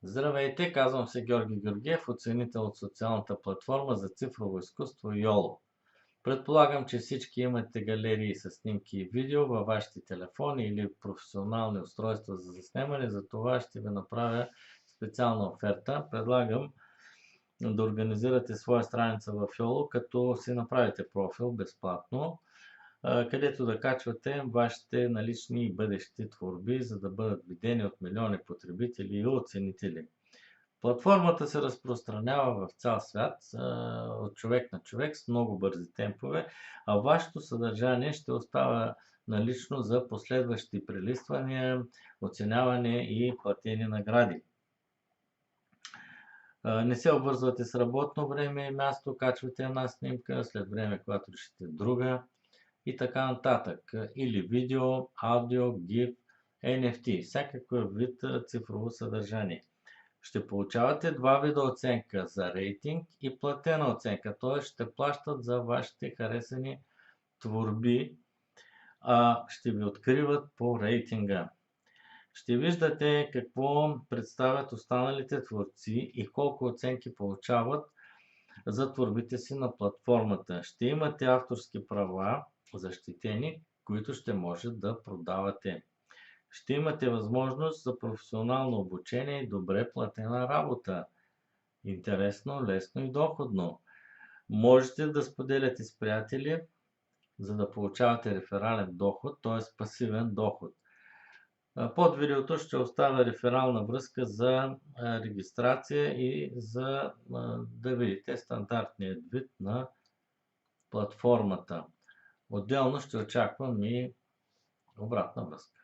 Здравейте, казвам се Георги Георгиев, оценител от социалната платформа за цифрово изкуство YOLO. Предполагам, че всички имате галерии с снимки и видео във вашите телефони или професионални устройства за заснемане, за това ще ви направя специална оферта. Предлагам да организирате своя страница в YOLO, като си направите профил безплатно, където да качвате вашите налични и бъдещи творби, за да бъдат видени от милиони потребители и оценители. Платформата се разпространява в цял свят, от човек на човек с много бързи темпове, а вашето съдържание ще остава налично за последващи прелиствания, оценяване и платени награди. Не се обвързвате с работно време и място, качвате една снимка, след време, когато решите друга и така нататък. Или видео, аудио, GIF, NFT, всякакъв вид цифрово съдържание. Ще получавате два вида оценка за рейтинг и платена оценка, т.е. ще плащат за вашите харесани творби, а ще ви откриват по рейтинга. Ще виждате какво представят останалите творци и колко оценки получават за творбите си на платформата. Ще имате авторски права защитени, които ще може да продавате. Ще имате възможност за професионално обучение и добре платена работа. Интересно, лесно и доходно. Можете да споделяте с приятели, за да получавате реферален доход, т.е. пасивен доход. Под видеото ще оставя реферална връзка за регистрация и за да видите стандартният вид на платформата. Отделно ще очаквам и обратна връзка.